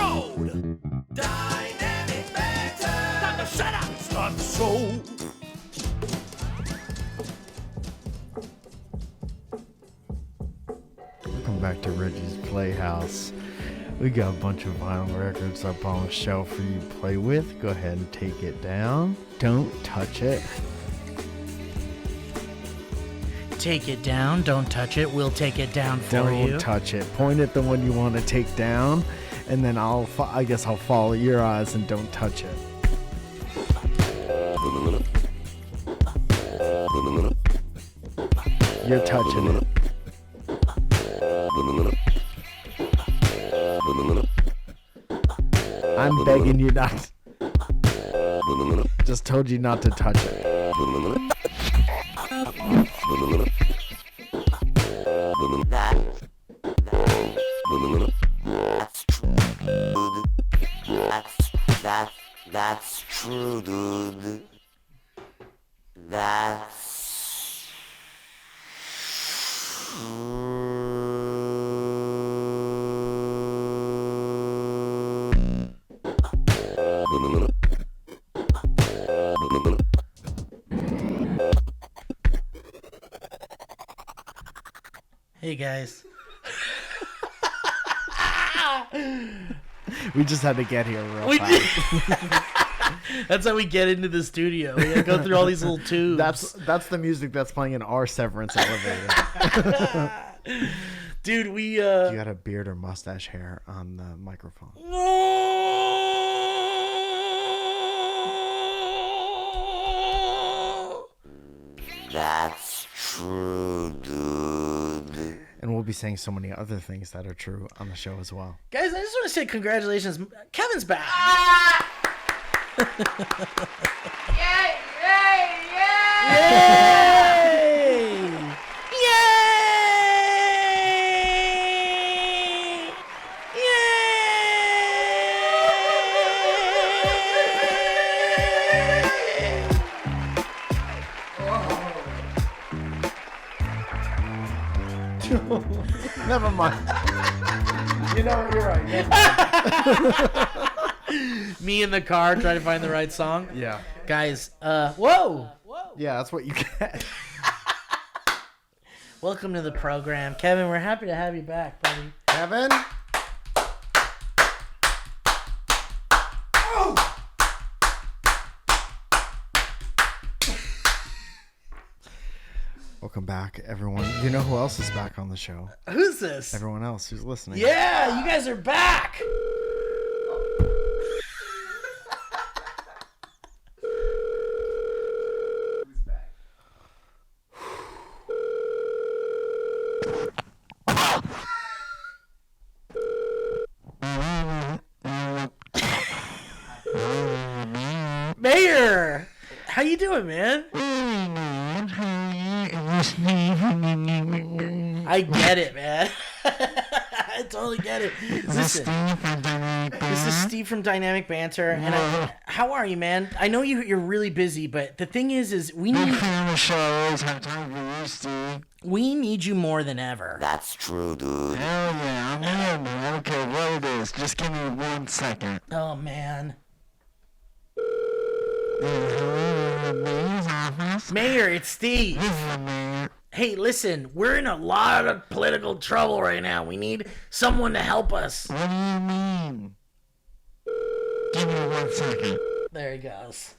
road. Dynamic Banter. Time to shut up and start the show. Welcome back to Reggie's Playhouse. We got a bunch of vinyl records up on the shelf for you to play with. Go ahead and take it down. Don't touch it. Take it down. Don't touch it. We'll take it down for you. Don't touch it. Point at the one you want to take down, and then I guess I'll follow your eyes and don't touch it. You're touching it. I'm begging you not. Just told you not to touch it. That's true, dude. That's Hey guys. We just had to get here real fast. That's how we get into the studio. We gotta go through all these little tubes. That's the music that's playing in our Severance elevator. Dude, we You got a beard or mustache hair on the microphone. That's true, dude. And we'll be saying so many other things that are true on the show as well. Guys, I just want to say congratulations. Kevin's back. Yay! Yay! Yay! Yay! Yay! Never mind. You know what? You're right. Never mind. Me in the car trying to find the right song. Yeah. Guys, whoa! Yeah, that's what you get. Welcome to the program. Kevin, we're happy to have you back, buddy. Kevin? Welcome back, everyone. You know who else is back on the show? Who's this? Everyone else who's listening. Yeah, you guys are back. Mayor, how you doing, man? I get it, man. I totally get it. Listen, this is Steve from Dynamic Banter, and how are you, man? I know you're really busy, but the thing is we need you more than ever. That's true, dude. Hell yeah, I'm in. Okay, what it is? Just give me 1 second. Oh man, Mayor, it's Steve. Hey, listen, we're in a lot of political trouble right now. We need someone to help us. What do you mean? Give me 1 second. There he goes.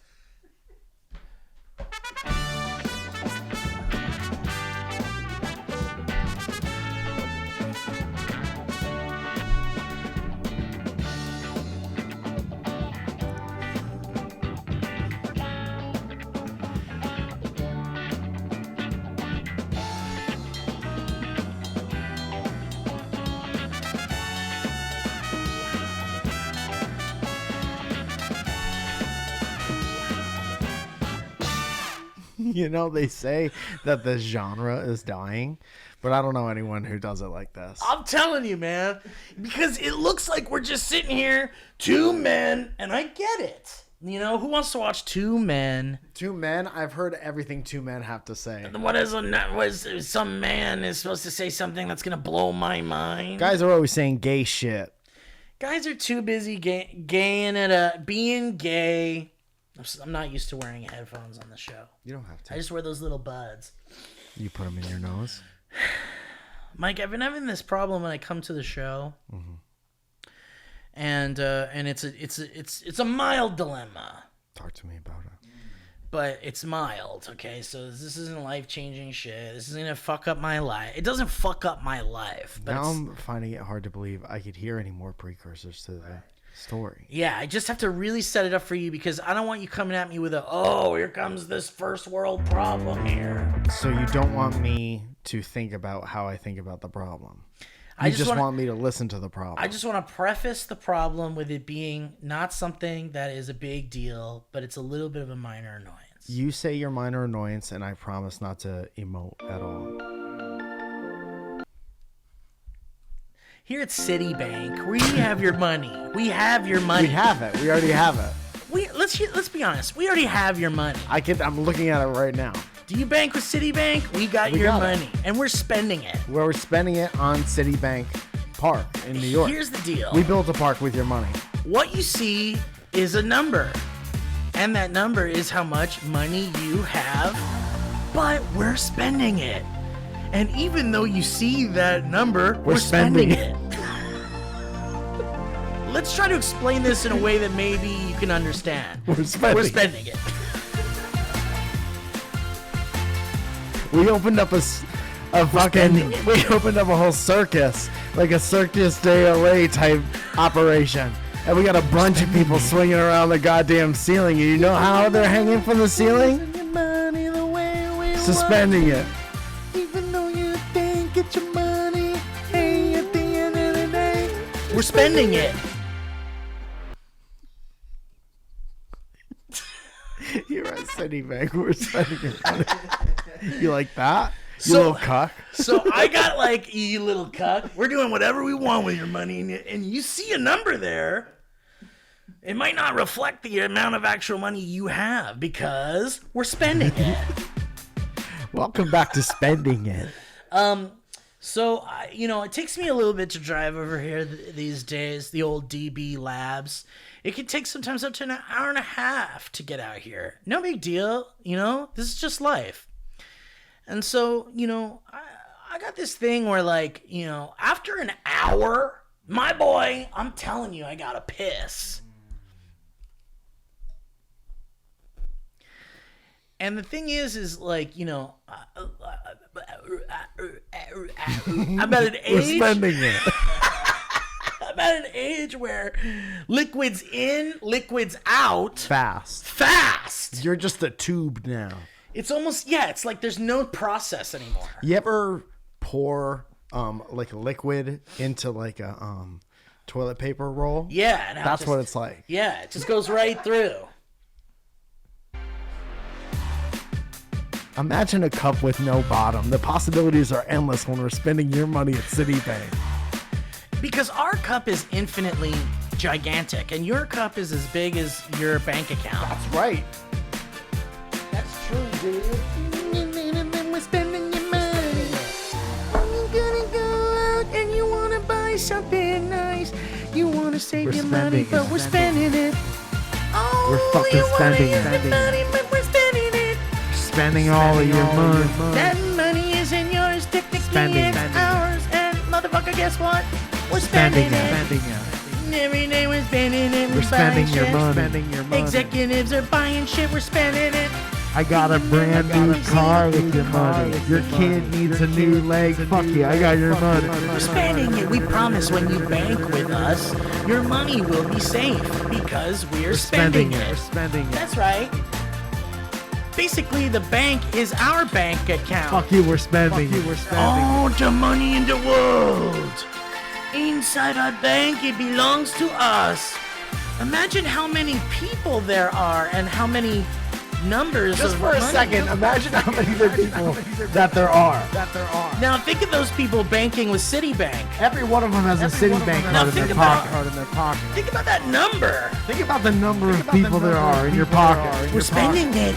You know, they say that the genre is dying, but I don't know anyone who does it like this. I'm telling you, man, because it looks like we're just sitting here, two men, and I get it. You know, who wants to watch two men? Two men? I've heard everything two men have to say. What is some man is supposed to say something that's going to blow my mind? Guys are always saying gay shit. Guys are too busy gaying it up, being gay. I'm not used to wearing headphones on the show. You don't have to. I just wear those little buds. You put them in your nose. Mike, I've been having this problem when I come to the show, and it's a mild dilemma. Talk to me about it. But it's mild, okay? So this isn't life-changing shit. This isn't gonna fuck up my life. It doesn't fuck up my life. But Now I'm finding it hard to believe I could hear any more precursors to the story. yeah, I just have to really set it up for you because I don't want you coming at me with here comes this first world problem here. So you don't want me to think about how I think about the problem. You just want me to listen to the problem. I just want to preface the problem with it being not something that is a big deal, but it's a little bit of a minor annoyance. You say your minor annoyance, and I promise not to emote at all. Here at Citibank, we have your money. We have your money. We have it. We already have it. Let's be honest. We already have your money. I'm looking at it right now. Do you bank with Citibank? We got your money, and we're spending it. We're spending it on Citibank Park in New York. Here's the deal. We built a park with your money. What you see is a number, and that number is how much money you have, but we're spending it. And even though you see that number, we're spending it. Let's try to explain this in a way that maybe you can understand. We're spending it. We opened up we opened up a whole circus, like a Circus de LA type operation. And we got a bunch of people swinging around the goddamn ceiling. And you know how they're hanging from the ceiling? Suspending it. Even though you think it's your money, hey, at the end of the day, we're spending it. You're at Citibank. We're spending your money. You like that? You little cuck. So I got like, you little cuck. We're doing whatever we want with your money, and you see a number there. It might not reflect the amount of actual money you have because we're spending it. Welcome back to spending it. So it takes me a little bit to drive over here these days. The old DB Labs. It can take sometimes up to an hour and a half to get out here. No big deal. This is just life. And so, I got this thing where, like, after an hour, my boy, I'm telling you, I gotta piss. And the thing is like, I'm at an age. We're spending it. I'm at an age where liquids in, liquids out. Fast. You're just a tube now. It's almost, it's like there's no process anymore. You ever pour like a liquid into like a toilet paper roll? Yeah. That's what it's like. Yeah, it just goes right through. Imagine a cup with no bottom. The possibilities are endless when we're spending your money at Citibank. Because our cup is infinitely gigantic, and your cup is as big as your bank account. That's right. That's true, dude. We're spending your money. You're gonna go out and you wanna buy something nice. You wanna save your money, but we're spending it. Oh, we're fucking spending it. Money, but we're spending it. Spending all of your money. That money isn't yours, technically it's ours. And motherfucker, guess what? We're spending it. Every day we're spending it. We're spending your money. Executives are buying shit. We're spending it. I got a brand new car with your money. Your kid needs a new leg. Fuck you, I got your money. We're spending it. We promise when you bank with us, your money will be safe because we're spending it. We're spending it. That's right. Basically, the bank is our bank account. Fuck you, we're spending it. All the money in the world. Inside our bank, it belongs to us. Imagine how many people there are and how many numbers Just of for a money. second, imagine how many other people that there are. Now think of those people banking with Citibank. Every one of them has a Citibank card in their pocket. Think about that number. Think about the number of people there are in your pocket. We're spending it.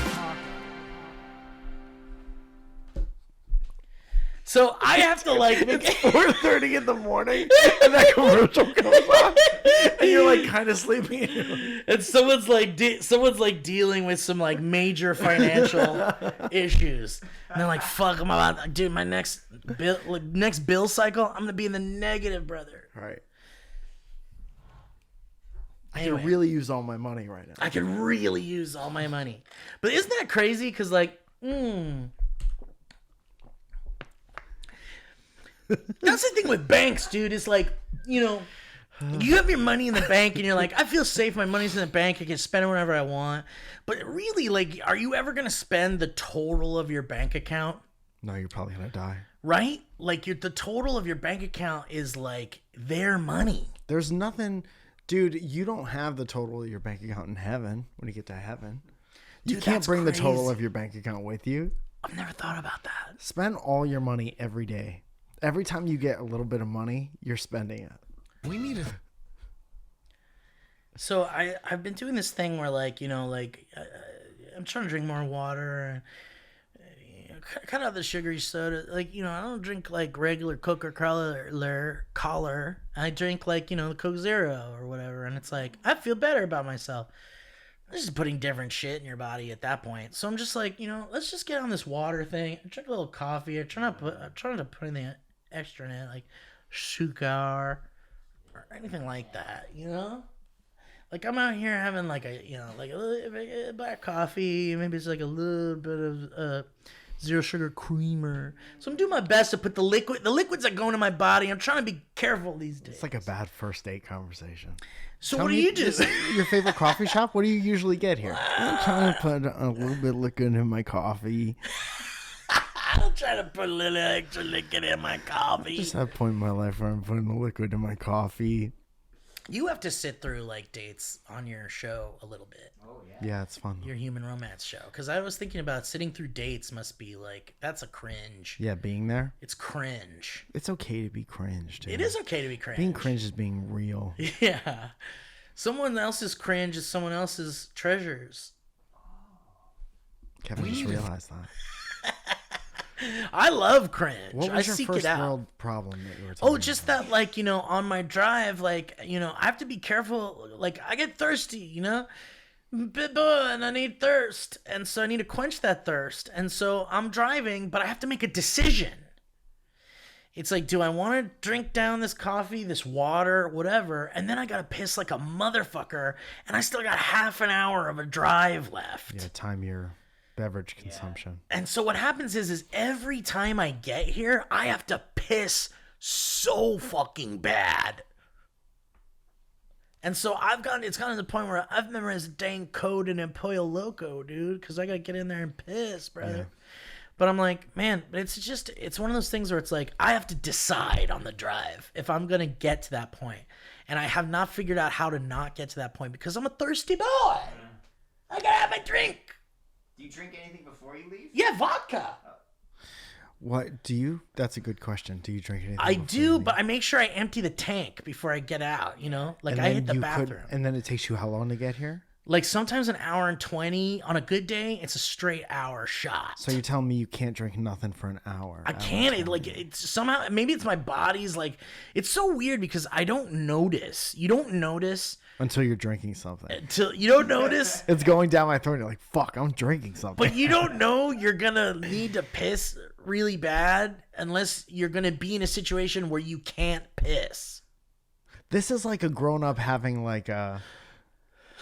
So I have to like make 4:30 in the morning, and that commercial comes on, and you're like kind of sleepy. and someone's like dealing with some like major financial issues, and they're like, "Fuck, I'm about, dude, my next bill cycle, I'm gonna be in the negative, brother." Right. Anyway, I could really use all my money right now. I could really use all my money, but isn't that crazy? Because like, that's the thing with banks, dude. It's like, you know, you have your money in the bank and you're like, I feel safe. My money's in the bank. I can spend it whenever I want. But really, like, are you ever going to spend the total of your bank account? No, you're probably going to die. Right? Like, the total of your bank account is like their money. There's nothing, dude, you don't have the total of your bank account in heaven when you get to heaven. You Dude, can't that's bring the total crazy. of your bank account with you. I've never thought about that. Spend all your money every day. Every time you get a little bit of money, you're spending it. We need to. So I've been doing this thing where, like, you know, like I'm trying to drink more water and cut out the sugary soda. Like, you know, I don't drink like regular Coca-Cola. I drink like, you know, the Coke Zero or whatever. And it's like, I feel better about myself. I'm just putting different shit in your body at that point. So I'm just like, you know, let's just get on this water thing. I drink a little coffee. I'm trying to put anything extra in it, like sugar or anything like that, you know? Like, I'm out here having like a, you know, like a black coffee. Maybe it's like a little bit of zero sugar creamer. So I'm doing my best to put the liquids that go into my body. I'm trying to be careful these days. It's like a bad first date conversation. So Tell what do me, you do? is it your favorite coffee shop? What do you usually get here? I'm trying to put a little bit of liquid in my coffee. I'll try to put a little extra liquid in my coffee. Just that point in my life where I'm putting the liquid in my coffee. You have to sit through like dates on your show a little bit. Yeah, it's fun. Your human romance show. Because I was thinking about sitting through dates must be like, that's a cringe. Yeah, being there. It's cringe. It's okay to be cringe, dude. It is okay to be cringe. Being cringe is being real. Yeah. Someone else's cringe is someone else's treasures. Kevin just realized that. I love cringe. What I was your seek first it out. world problem that you were talking Oh, just about? that, like, you know, on my drive, like, you know, I have to be careful. Like, I get thirsty, you know? And I need thirst. And so I need to quench that thirst. And so I'm driving, but I have to make a decision. It's like, do I want to drink down this coffee, this water, whatever? And then I got to piss like a motherfucker. And I still got half an hour of a drive left. Yeah, time your beverage consumption. And so what happens is every time I get here, I have to piss so fucking bad. And so it's gotten to the point where I've memorized a dang code in El Pollo Loco, dude, because I got to get in there and piss, brother. Yeah. But I'm like, man, it's one of those things where it's like, I have to decide on the drive if I'm going to get to that point. And I have not figured out how to not get to that point because I'm a thirsty boy. I got to have my drink. Do you drink anything before you leave? Yeah, vodka. What do you? That's a good question. Do you drink anything? I before do, you leave? but I make sure I empty the tank before I get out, you know? Like, And I then hit the you bathroom. and then it takes you how long to get here? Like, sometimes an hour and 20. On a good day, it's a straight hour shot. So you're telling me you can't drink nothing for an hour? I can't. It's somehow, maybe it's my body's like, it's so weird because I don't notice. You don't notice Until you're drinking something. until you don't notice. It's going down my throat. You're like, fuck, I'm drinking something. But you don't know you're gonna need to piss really bad unless you're gonna be in a situation where you can't piss. This is like a grown up having like a.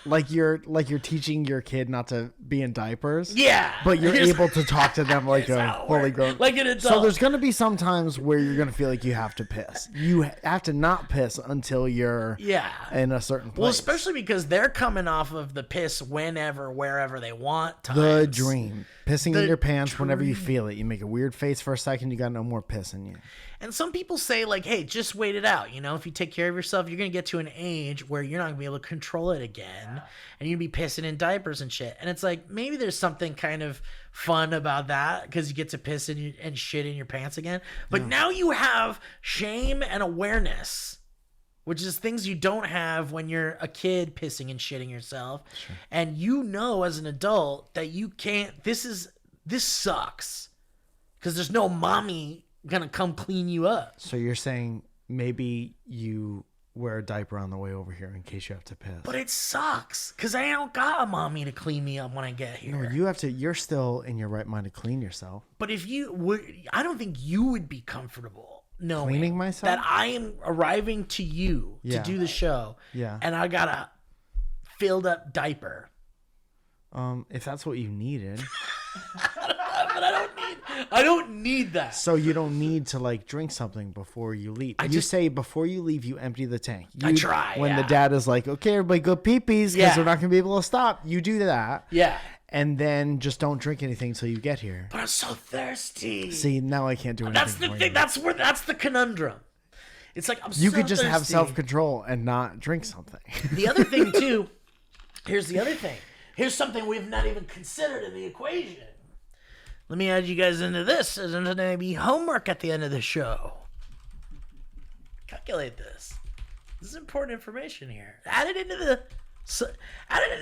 Like you're teaching your kid not to be in diapers. Yeah. But you're Here's- able to talk to them like here's a how it fully works. grown. Like an adult. So there's gonna be some times where you're gonna feel like you have to piss. You have to not piss until you're Yeah. in a certain place. Well, especially because they're coming off of the piss whenever, wherever they want. the times. dream. Pissing The in your pants whenever you dream. feel it. You make a weird face for a second, you got no more piss in you. And some people say, like, hey, just wait it out. You know, if you take care of yourself, you're going to get to an age where you're not going to be able to control it again. And you'll be pissing in diapers and shit. And it's like, maybe there's something kind of fun about that because you get to piss and shit in your pants again. But now you have shame and awareness, which is things you don't have when you're a kid pissing and shitting yourself. Sure. And you know as an adult that you can't, this sucks. Because there's no mommy gonna come clean you up. So you're saying maybe you wear a diaper on the way over here in case you have to piss. But it sucks because I don't got a mommy to clean me up when I get here. No, you have to. You're still in your right mind to clean yourself. But if you would, I don't think you would be comfortable knowing Cleaning myself? that I am arriving to you to Yeah. do the show. Yeah. And I got a filled up diaper. If that's what you needed. But I don't need that. So you don't need to like drink something before you leave. You say before you leave, you empty the tank. I try, When the yeah. dad is like, okay, everybody go pee-pees because Yeah. they're not going to be able to stop. You do that. Yeah. And then just don't drink anything until you get here. But I'm so thirsty. See, now I can't do anything. That's the for thing. you. That's the conundrum. It's like I'm You so could just have thirsty. self-control and not drink something. The other thing too, here's the other thing. Here's something we've not even considered in the equation. Let me add you guys into this. There's going to be homework at the end of the show. Calculate this. This is important information here. Add it into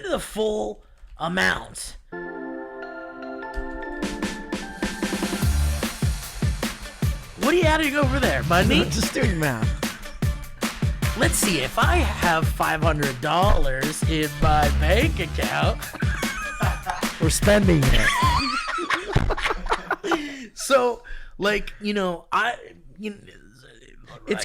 the full amount. What are you adding over there, money? Just doing math. Let's see, if I have $500 in my bank account. We're spending it. So, like, It's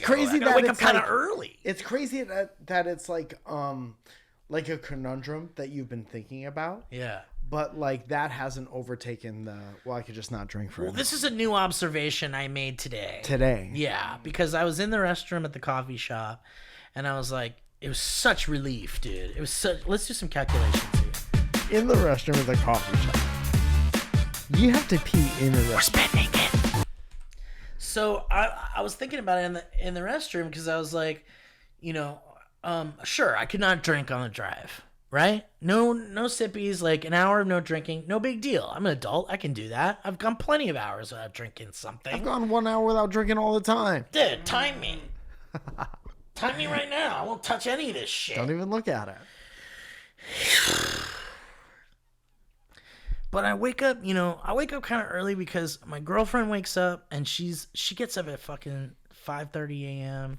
crazy I gotta that wake it's up kind of like- early. It's crazy that it's like a conundrum that you've been thinking about. Yeah. But like that hasn't overtaken the I could just not drink for Well, this is a new observation I made today. today. Yeah, because I was in the restroom at the coffee shop, and I was like, it was such relief, dude. It was such. Let's do some calculations here. In the restroom of the coffee shop. You have to pee in the restroom. Spending it. So I was thinking about it in the restroom because I was like, sure, I could not drink on the drive, right? No sippies, like an hour of no drinking, no big deal. I'm an adult, I can do that. I've gone plenty of hours without drinking something. I've gone 1 hour without drinking all the time. Dude, time me. Time me right now. I won't touch any of this shit. Don't even look at it. But I wake up kind of early because my girlfriend wakes up and she gets up at fucking 5:30 a.m.,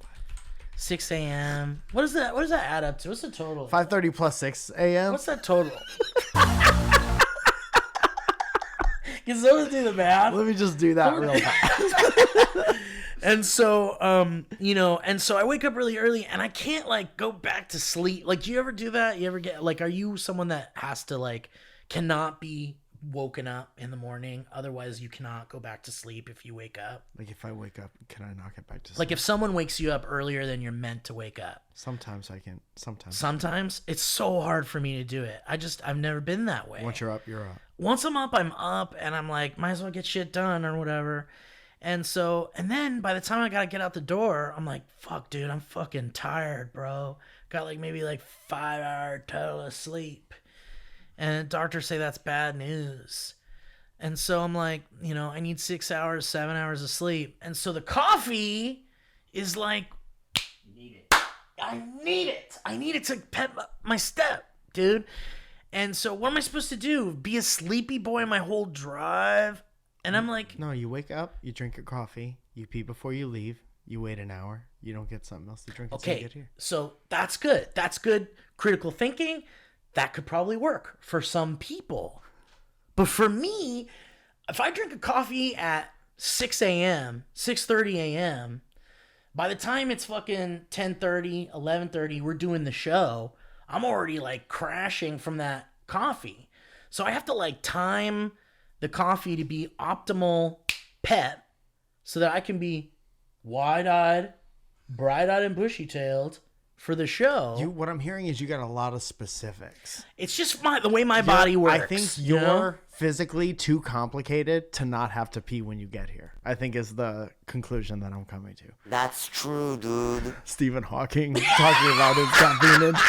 6 a.m. What does that add up to? What's the total? 5:30 plus 6 a.m. What's that total? Can someone do the math? Let me just do that real fast. And so, I wake up really early and I can't like go back to sleep. Like, do you ever do that? You ever get like, are you someone that has to like, cannot be woken up in the morning? Otherwise you cannot go back to sleep if you wake up. Like if I wake up, can I not get back to sleep? Like if someone wakes you up earlier than you're meant to wake up. Sometimes I can. Sometimes it's so hard for me to do it. I've never been that way. Once you're up, you're up. Once I'm up and I'm like, might as well get shit done or whatever. And then by the time I gotta get out the door, I'm like, fuck, dude, I'm fucking tired, bro. Got like maybe like 5 hour total of sleep. And doctors say that's bad news. And so I'm like, I need 6 hours, 7 hours of sleep. And so the coffee is like, I need it. I need it to pep my step, dude. And so what am I supposed to do? Be a sleepy boy my whole drive? And I'm like, No, you wake up, you drink your coffee, you pee before you leave, you wait an hour, you don't get something else to drink until you okay, get here. so that's good. That's good critical thinking. That could probably work for some people. But for me, if I drink a coffee at 6 a.m., 6:30 a.m., by the time it's fucking 10:30, 11:30, we're doing the show, I'm already like crashing from that coffee. So I have to like time the coffee to be optimal pep so that I can be wide-eyed, bright-eyed, and bushy-tailed for the show. What I'm hearing is you got a lot of specifics. It's just the way my body works. I think you you're know? physically too complicated to not have to pee when you get here. I think is the conclusion that I'm coming to. That's true, dude. Stephen Hawking talking about inconvenience.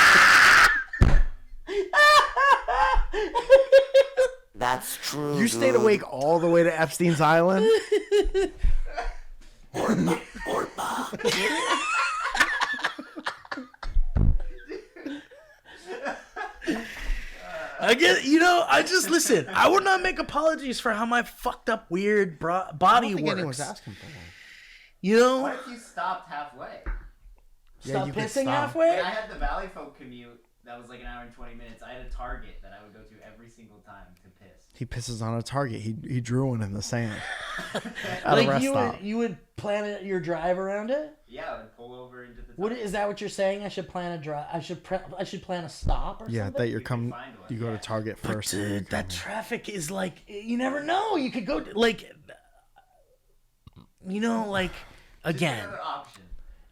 That's true, You stayed dude. awake all the way to Epstein's Island? I get, you know, I just listen. I would not make apologies for how my fucked up, weird body I don't think anyone's works. asking for that. You know, What if you stopped halfway? stop you could pissing stop. halfway. When I had the Valley Folk commute, that was like an hour and 20 minutes. I had a Target that I would go to every single time to piss. He pisses on a target. He drew one in the sand. At a Like rest you stop. would plan your drive around it. Yeah, I would pull over into the. What is that? What you're saying? I should plan a drive. I should plan a stop or Yeah, something. that you're coming. find one, You go to Target But first. and then you dude, come that here. traffic is like you never know. You could go like, you know, like again. Another option.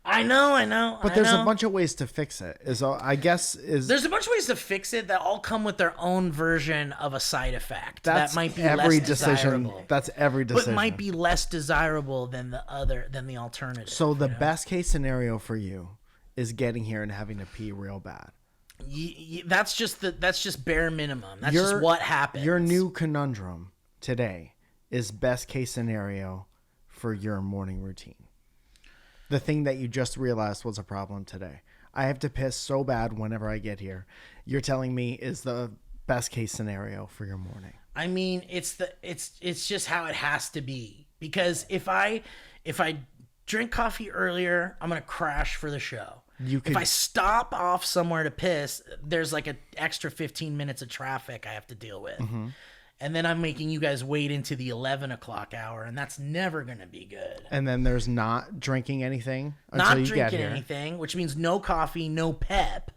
I know. But there's a bunch of ways to fix it. I guess There's a bunch of ways to fix it that all come with their own version of a side effect that's that might be every less decision. desirable. That's every decision. But might be less desirable than the alternative. So the best case scenario for you is getting here and having to pee real bad. that's just bare minimum. That's Your- just what happens. Your new conundrum today is best case scenario for your morning routine. The thing that you just realized was a problem today. I have to piss so bad whenever I get here. You're telling me is the best case scenario for your morning. I mean, it's just how it has to be. Because if I drink coffee earlier, I'm gonna crash for the show. If I stop off somewhere to piss, there's like an extra 15 minutes of traffic I have to deal with. Mm-hmm. And then I'm making you guys wait into the 11 o'clock hour, and that's never going to be good. And then there's not drinking anything until Not you get drinking here. anything, which means no coffee, no pep.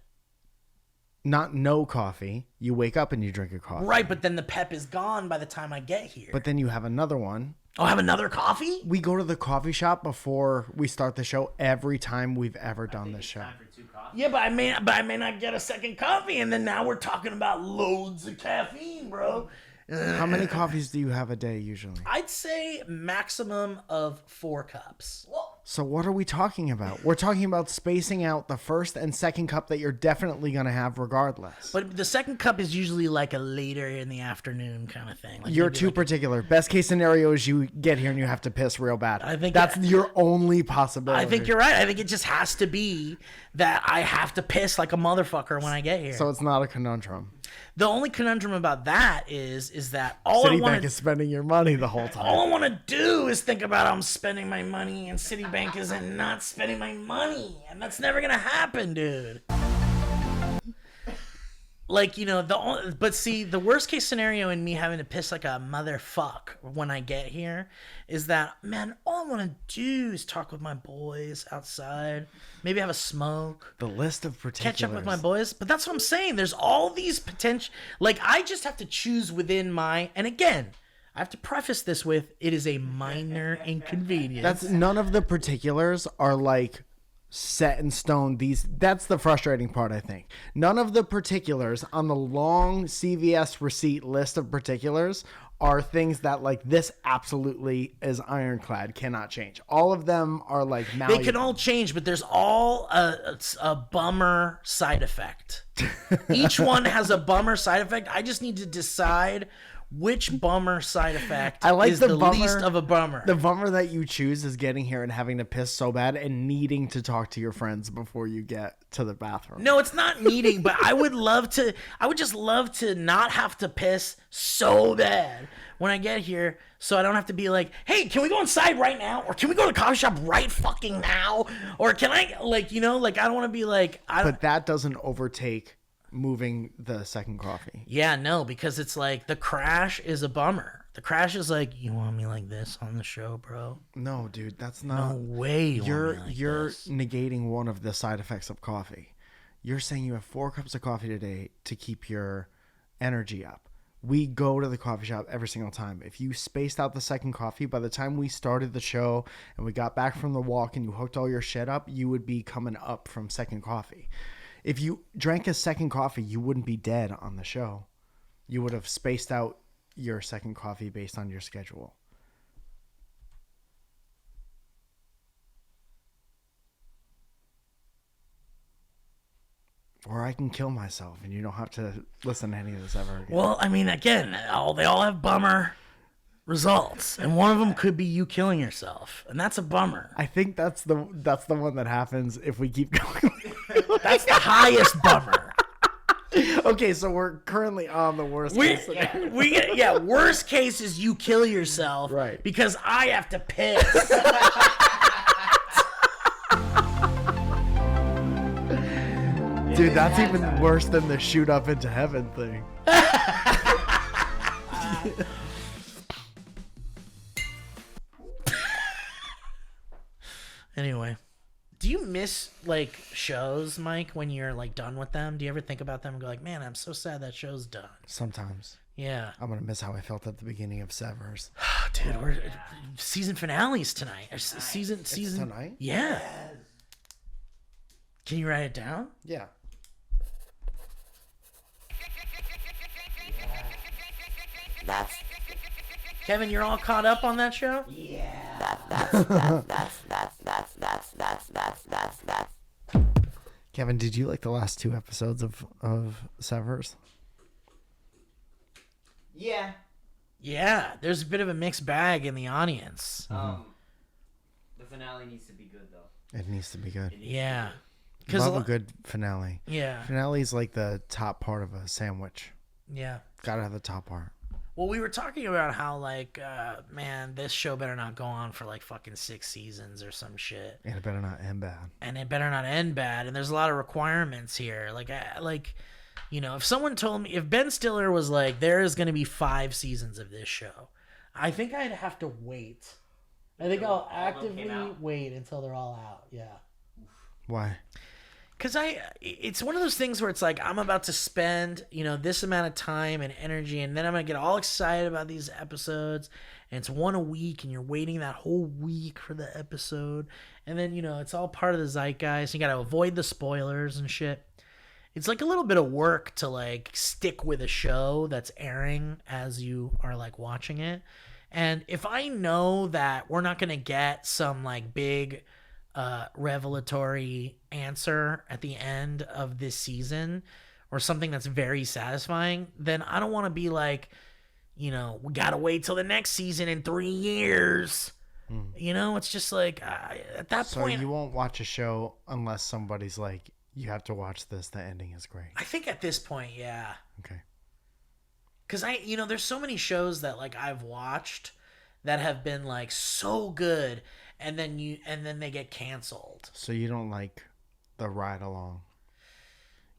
Not no coffee. You wake up and you drink a coffee. Right, but then the pep is gone by the time I get here. But then you have another one. I'll have another coffee? We go to the coffee shop before we start the show every time we've ever done this show. Time for 2 coffees. Yeah, but I may not get a second coffee, and then now we're talking about loads of caffeine, bro. How many coffees do you have a day usually? I'd say maximum of 4 cups. So what are we talking about? We're talking about spacing out the first and second cup that you're definitely going to have regardless. But the second cup is usually like a later in the afternoon kind of thing. Like You're maybe too like particular. Best case scenario is you get here and you have to piss real bad. I think that's your only possibility. I think you're right. I think it just has to be that I have to piss like a motherfucker when I get here. So it's not a conundrum. The only conundrum about that is that all I Citibank want is spending your money the whole time. all I want to do is think about how I'm spending my money, and Citibank isn't not spending my money, and that's never gonna happen, dude. Like, you know, but see, the worst case scenario in me having to piss like a motherfuck when I get here is that, man, all I want to do is talk with my boys outside, maybe have a smoke, The list of particulars. catch up with my boys. But that's what I'm saying. There's all these potential, like, I just have to choose within and again, I have to preface this with, it is a minor inconvenience. That's none of the particulars are like set in stone. That's the frustrating part, I think. None of the particulars on the long CVS receipt list of particulars are things that like this absolutely is ironclad, cannot change. All of them are like They malleable. can all change, but there's all a bummer side effect. Each one has a bummer side effect. I just need to decide which bummer side effect I like is the the bummer- least of a bummer. The bummer that you choose is getting here and having to piss so bad and needing to talk to your friends before you get to the bathroom. No, it's not needing, but I would just love to not have to piss so bad when I get here, so I don't have to be like, hey, can we go inside right now? Or can we go to the coffee shop right fucking now? Or can I, like, you know, like, I don't want to be like, But that doesn't overtake moving the second coffee. yeah, no, because it's like the crash is a bummer. The crash is like, you want me like this on the show, bro? No, dude, that's No not. way. You're want me like you're this. negating one of the side effects of coffee. You're saying you have 4 cups of coffee today to keep your energy up. We go to the coffee shop every single time. If you spaced out the second coffee, by the time we started the show and we got back from the walk and you hooked all your shit up, you would be coming up from second coffee. If you drank a second coffee, you wouldn't be dead on the show. You would have spaced out your second coffee based on your schedule. Or I can kill myself and you don't have to listen to any of this ever again. Well, I mean, again, they all have bummer results, and one of them could be you killing yourself, and that's a bummer. I think that's the one that happens if we keep going. That's the highest bummer. Okay, so we're currently on the worst case scenario. Worst case is you kill yourself, Right. Because I have to piss. Dude, that's even worse than the shoot up into heaven thing. Anyway, do you miss like shows, Mike, when you're like done with them? Do you ever think about them and go like, man, I'm so sad that show's done? Sometimes. Yeah. I'm going to miss how I felt at the beginning of Severance. Dude, we're season finales tonight. Season. tonight? Yeah. Can you write it down? Yeah. That's Kevin, you're all caught up on that show? Kevin, did you like the last 2 episodes of Severance? Yeah. Yeah, there's a bit of a mixed bag in the audience. The finale needs to be good though. It needs to be good. Yeah. Love a good finale. Yeah. Finale's like the top part of a sandwich. Yeah. Gotta have the top part. Well, we were talking about how, like, man, this show better not go on for, like, fucking 6 seasons or some shit. And it better not end bad. And it better not end bad. And there's a lot of requirements here. Like, you know, if someone told me, if Ben Stiller was like, there is going to be 5 seasons of this show, I think I'd have to wait. I think I'll actively wait until they're all out. Yeah. Why? Because it's one of those things where it's like, I'm about to spend, you know, this amount of time and energy, and then I'm going to get all excited about these episodes, and it's one a week, and you're waiting that whole week for the episode, and then, you know, it's all part of the zeitgeist. You got to avoid the spoilers and shit. It's like a little bit of work to, like, stick with a show that's airing as you are, like, watching it. And if I know that we're not going to get some, like, big revelatory answer at the end of this season or something that's very satisfying, then I don't want to be like, you know, we gotta wait till the next season in 3 years. You know, it's just like at that point, So you won't watch a show unless somebody's like, you have to watch this, the ending is great. I think at this point, yeah. Okay. Because you know, there's so many shows that like I've watched that have been like so good, and then they get canceled. So you don't like the ride along?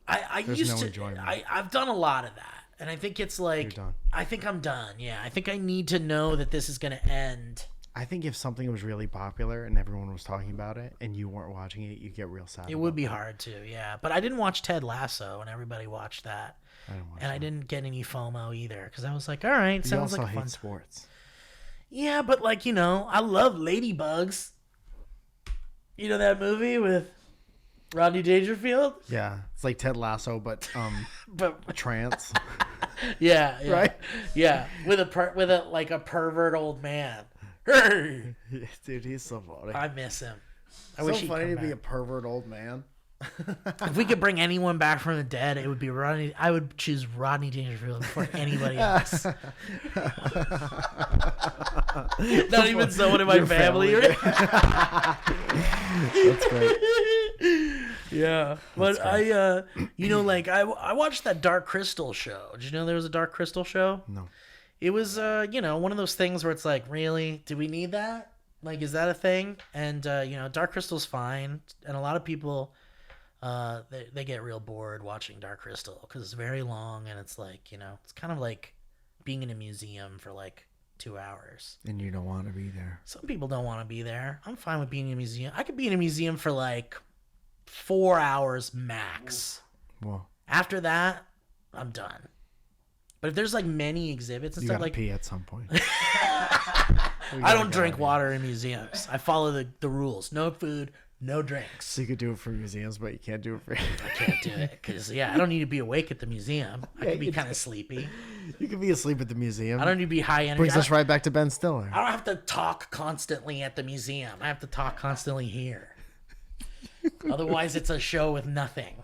I There's used no to. enjoyment. I've done a lot of that, and I think it's like You're done. I think I'm done. Yeah, I think I need to know that this is gonna end. I think if something was really popular and everyone was talking about it and you weren't watching it, you get real sad. It would be hard to, yeah. But I didn't watch Ted Lasso, and everybody watched that, I didn't watch and it. I didn't get any FOMO either because I was like, all right, You sounds also like a hate fun. sports. Yeah, but like, you know, I love Ladybugs. You know that movie with Rodney Dangerfield? Yeah, it's like Ted Lasso, but But trance. yeah, Right? Yeah, with a like a pervert old man. Hey, Dude, he's so funny. I miss him. I so wish he'd funny come to be a back. pervert old man. If we could bring anyone back from the dead, it would be Rodney. I would choose Rodney Dangerfield before anybody else. Not even someone in my Your family. That's great. Yeah, but I, you know, like I watched that Dark Crystal show. Did you know there was a Dark Crystal show? No. It was, you know, one of those things where it's like, really, do we need that? Like, is that a thing? And you know, Dark Crystal's fine, and a lot of people, they get real bored watching Dark Crystal because it's very long, and it's like, you know, it's kind of like being in a museum for like 2 hours. And you don't want to be there. Some people don't want to be there. I'm fine with being in a museum. I could be in a museum for like 4 hours max. Well, After that, I'm done. But if there's like many exhibits and you stuff, gotta like pee at some point. I don't drink water in museums. I follow the rules: no food, no drinks. So you could do it for museums, but you can't do it for. I can't do it because I don't need to be awake at the museum. I Yeah, can be you kind of sleepy. You could be asleep at the museum. I don't need to be high energy. Brings us right back to Ben Stiller. I don't have to talk constantly at the museum. I have to talk constantly here. Otherwise, it's a show with nothing.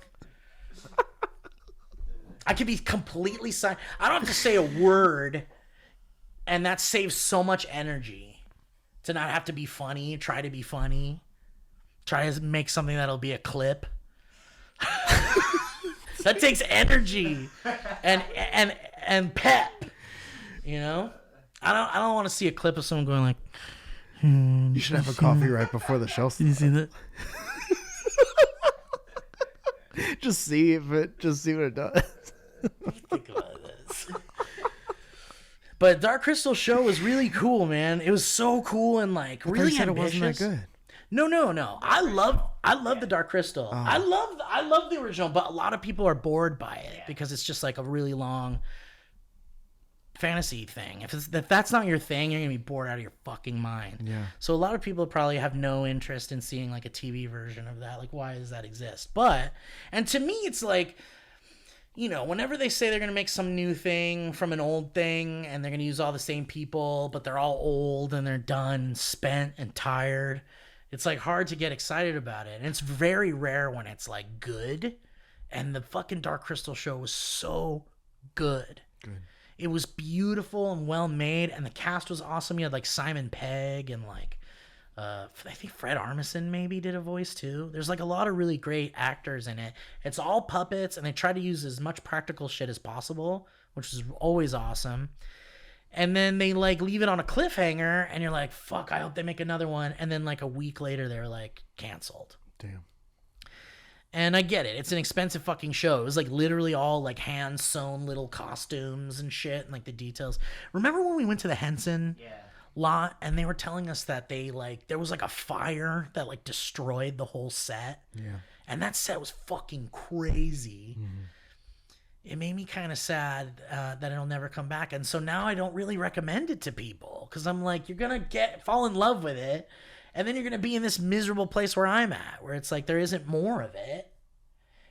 I could be completely silent. I don't have to say a word, and that saves so much energy to not have to be funny, try to be funny, try to make something that'll be a clip. That takes energy and pep. You know? I don't want to see a clip of someone going like, You should have a coffee right before the show. "Did you see that?" Just see what it does. Think about this. But Dark Crystal show was really cool, man. It was so cool and like really said ambitious. it wasn't that good. No. I love the Dark Crystal. I love the original, but a lot of people are bored by it because it's just like a really long fantasy thing. If that's not your thing, you're gonna be bored out of your fucking mind. Yeah. So a lot of people probably have no interest in seeing like a TV version of that. Like, why does that exist? And to me, it's like, you know, whenever they say they're going to make some new thing from an old thing and they're going to use all the same people, but they're all old and they're done, spent and tired, it's like hard to get excited about it. And it's very rare when it's like good. And the fucking Dark Crystal show was so good. It was beautiful and well made, and the cast was awesome. You had like Simon Pegg and like I think Fred Armisen maybe did a voice too. There's like a lot of really great actors in it. It's all puppets, and they try to use as much practical shit as possible, which is always awesome. And then they like leave it on a cliffhanger, and you're like, fuck, I hope they make another one. And then like a week later, they're like canceled. Damn. And I get it. It's an expensive fucking show. It was like literally all like hand sewn little costumes and shit and like the details. Remember when we went to the Henson lot and they were telling us that they like there was like a fire that like destroyed the whole set? Yeah. And that set was fucking crazy. Mm-hmm. It made me kind of sad that it'll never come back. And so now I don't really recommend it to people because I'm like, you're going to fall in love with it. And then you're going to be in this miserable place where I'm at, where it's like there isn't more of it.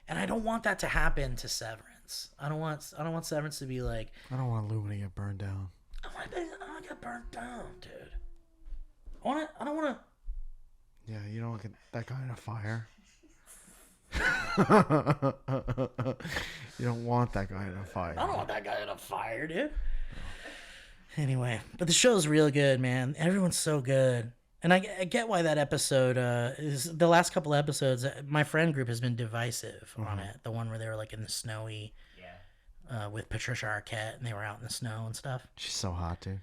And I don't want that to happen to Severance. I don't want Severance to be like... I don't want Lumina to get burned down. I don't want to get burnt down, dude. I don't want to... Yeah, you don't get that guy in a fire. You don't want that guy in a fire. I don't want that guy in a fire, dude. Anyway, but the show's real good, man. Everyone's so good. And I get why that episode is the last couple episodes. My friend group has been divisive on it. The one where they were like in the snowy, with Patricia Arquette, and they were out in the snow and stuff. She's so hot, dude.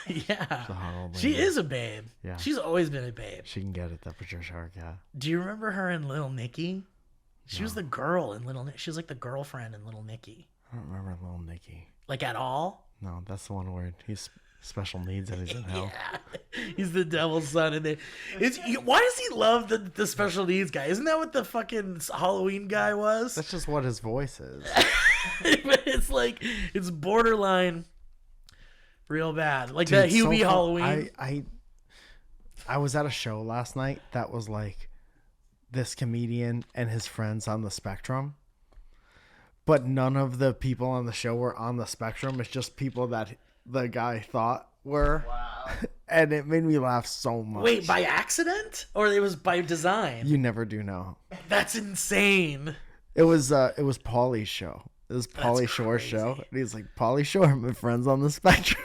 Yeah, She's a hot old she lady. is a babe. Yeah, she's always been a babe. She can get it, that Patricia Arquette. Do you remember her in Little Nicky? She was the girl in Little Nicky. She was like the girlfriend in Little Nicky. I don't remember Little Nicky. Like at all? No, that's the one where he's special needs and he's in hell. Yeah, he's the devil's son, and why does he love the special needs guy? Isn't that what the fucking Halloween guy was? That's just what his voice is. But it's like it's borderline real bad, like Dude, that Hubie Halloween. I was at a show last night that was like this comedian and his friends on the spectrum, but none of the people on the show were on the spectrum. It's just people that the guy thought were. Wow. And it made me laugh so much. Wait, by accident or it was by design? You never do know. That's insane. It was Paulie's show. It was Paulie Shore's show, and he's like, Paulie Shore, my friends on the spectrum.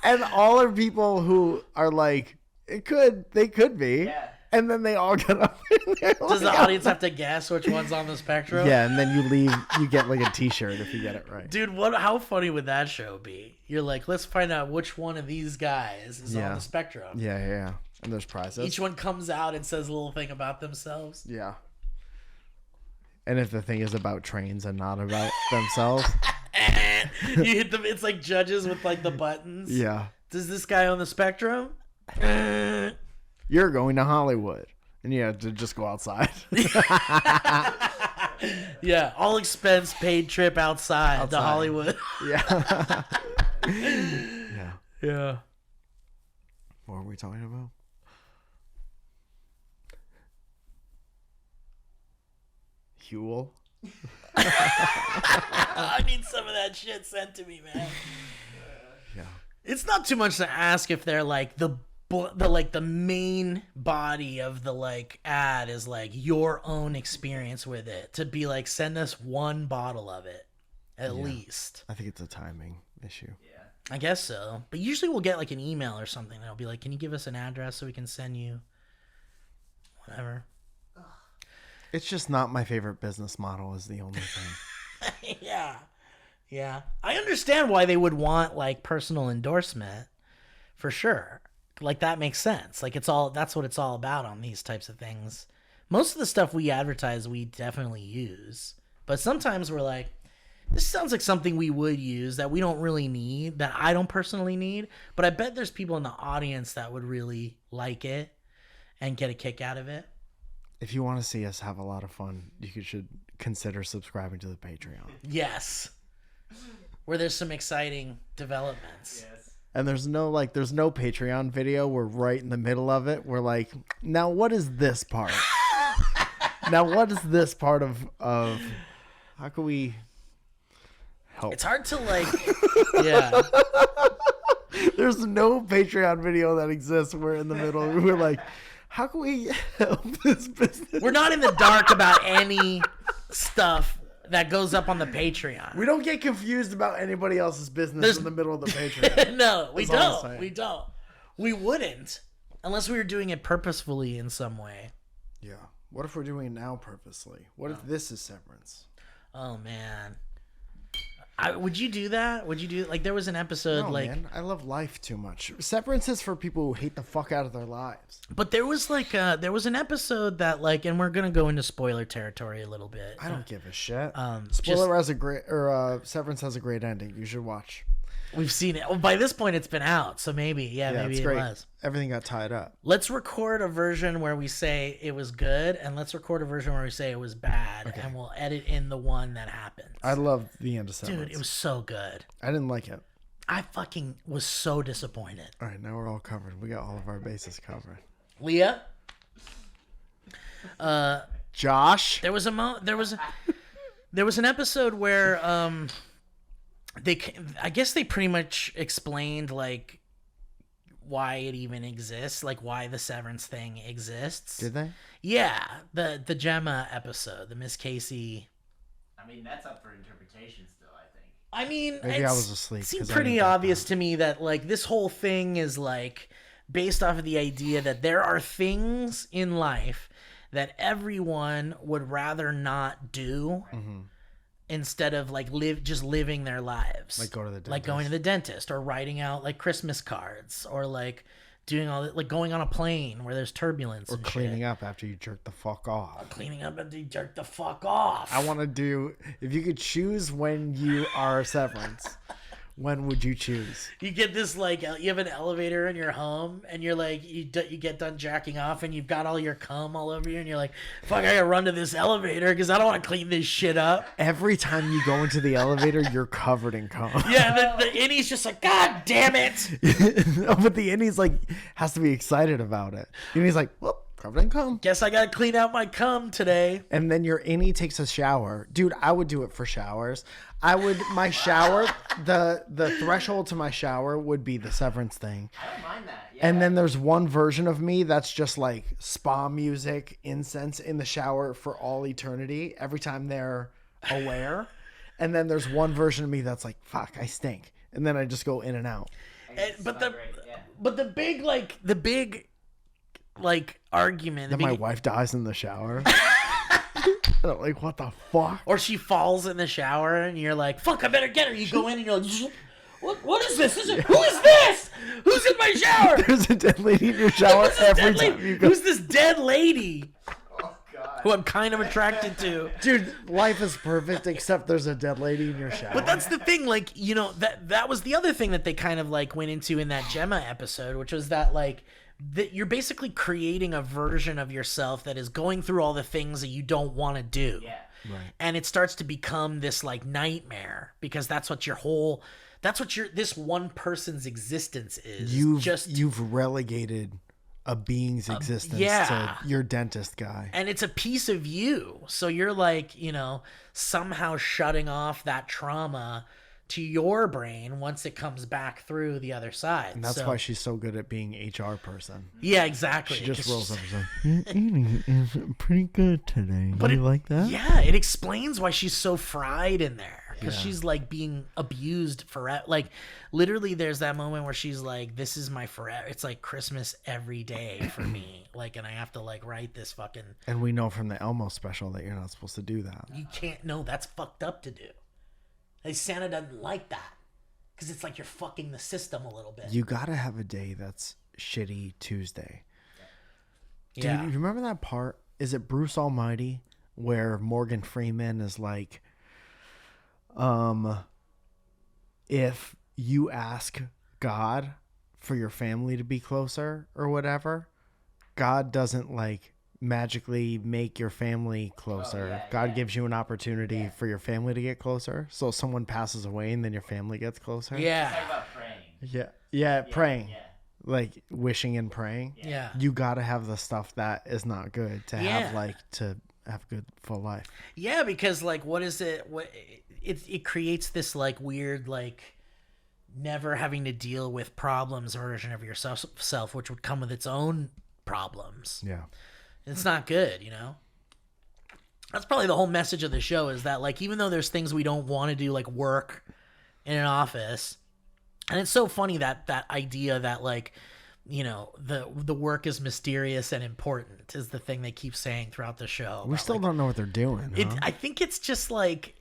And all are people who are like, they could be. Yeah. And then they all get up in there. Does the audience have to guess which one's on the spectrum? Yeah, and then you leave, you get like a t-shirt if you get it right. Dude, how funny would that show be? You're like, let's find out which one of these guys is on the spectrum. Yeah. And there's prizes. Each one comes out and says a little thing about themselves. Yeah. And if the thing is about trains and not about themselves. You hit them. It's like judges with like the buttons. Yeah. Does this guy on the spectrum? You're going to Hollywood. And you have to just go outside. Yeah, all expense paid trip outside. To Hollywood. Yeah. Yeah. What are we talking about? Huel? I need some of that shit sent to me, man. Yeah. It's not too much to ask if they're like the main body of the like ad is like your own experience with it, to be like, send us one bottle of it at least. I think it's a timing issue. Yeah. I guess so. But usually we'll get like an email or something that'll be like, can you give us an address so we can send you whatever. It's just not my favorite business model is the only thing. Yeah. I understand why they would want like personal endorsement for sure. Like that makes sense. Like that's what it's all about on these types of things. Most of the stuff we advertise, we definitely use. But sometimes we're like, this sounds like something we would use that we don't really need, that I don't personally need. But I bet there's people in the audience that would really like it and get a kick out of it. If you want to see us have a lot of fun, you should consider subscribing to the Patreon. Yes. Where there's some exciting developments. Yes. And there's no Patreon video. We're right in the middle of it. We're like, now what is this part? Now what is this part of how can we help? It's hard to like, yeah. There's no Patreon video that exists. We're in the middle. We're like, how can we help this business? We're not in the dark about any stuff that goes up on the Patreon. We don't get confused about anybody else's business in the middle of the Patreon. No, we That's all I'm don't. saying. We don't. We wouldn't unless we were doing it purposefully in some way. Yeah. What if we're doing it now purposely? What if this is Severance? Oh man. Would you do that? Would you do like there was an episode No, like man. I love life too much. Severance is for people who hate the fuck out of their lives. but there was like there was an episode that like and we're gonna go into spoiler territory a little bit. I don't give a shit. Just- Severance has a great ending. You should watch. We've seen it. Well, by this point it's been out, so maybe maybe it's it great. was. Everything got tied up. Let's record a version where we say it was good, and let's record a version where we say it was bad, and we'll edit in the one that happens. I loved the end of Severance. Dude, it was so good. I didn't like it. I fucking was so disappointed. All right, now we're all covered. We got all of our bases covered. Leah, Josh, there was an episode where I guess they pretty much explained like why it even exists, like why the Severance thing exists. did they? Yeah, the Gemma episode, the Miss Casey. I mean, that's up for interpretation still, I think. I mean, Maybe I was asleep, It seemed 'cause I pretty didn't get obvious to me that like this whole thing is like based off of the idea that there are things in life that everyone would rather not do instead of like living their lives. Like go to the dentist. Like going to the dentist or writing out like Christmas cards or like doing all that, like going on a plane where there's turbulence Or and cleaning shit. up after you jerk the fuck off. Cleaning up and you jerk the fuck off. I want to do. If you could choose when you are Severance, when would you choose? You get this like you have an elevator in your home and you're like you get done jacking off and you've got all your cum all over you and you're like, fuck, I gotta run to this elevator because I don't want to clean this shit up. Every time you go into the elevator, you're covered in cum. Yeah, the innie's just like, God damn it. No, but the innie's like has to be excited about it. And he's like, well, covered in cum. Guess I gotta clean out my cum today. And then your innie takes a shower. Dude, I would do it for showers. My shower, the threshold to my shower would be the Severance thing. I don't mind that. Yeah. And then there's one version of me that's just like spa music, incense in the shower for all eternity every time they're aware. And then there's one version of me that's like, fuck, I stink. And then I just go in and out. But Smell great, yeah. the big argument. Then my wife dies in the shower. And I'm like, what the fuck? Or she falls in the shower and you're like, fuck, I better get her. You go in and you're like, what is this? Who is this? Who's in my shower? There's a dead lady in your shower Who's this every dead time lady? you go. Who's this dead lady Oh, God. who I'm kind of attracted to? Dude, life is perfect except there's a dead lady in your shower. But that's the thing, like, you know, that was the other thing that they kind of like went into in that Gemma episode, which was that like that you're basically creating a version of yourself that is going through all the things that you don't want to do. Yeah. Right. And it starts to become this like nightmare because that's what this one person's existence is. You've relegated a being's existence yeah. to your dentist guy. And it's a piece of you. So you're like, you know, somehow shutting off that trauma to your brain once it comes back through the other side. And that's why she's so good at being HR person. Yeah, exactly. She just rolls up and says, your eating is pretty good today. But you like that? Yeah, it explains why she's so fried in there. because she's like being abused forever. Like literally there's that moment where she's like, this is my forever. It's like Christmas every day for me. Like, and I have to like write this fucking. And we know from the Elmo special that you're not supposed to do that. You can't. No, that's fucked up to do. Like Santa doesn't like that because it's like you're fucking the system a little bit. You gotta have a day that's shitty Tuesday. Do Yeah. you remember that part? Is it Bruce Almighty where Morgan Freeman is like, if you ask God for your family to be closer or whatever, God doesn't like magically make your family closer. God gives you an opportunity for your family to get closer. So someone passes away and then your family gets closer. Yeah. Talk about praying. Yeah, praying. Yeah. Like wishing and praying. Yeah. You gotta have the stuff that is not good to Yeah. have like to have a good full life. Yeah, because like, what is it? What it creates this like weird like never having to deal with problems version of yourself, which would come with its own problems. Yeah. It's not good, you know. That's probably the whole message of the show is that like even though there's things we don't want to do like work in an office, and it's so funny that idea that like, you know, the work is mysterious and important is the thing they keep saying throughout the show. We still don't know what they're doing. Huh? I think it's just like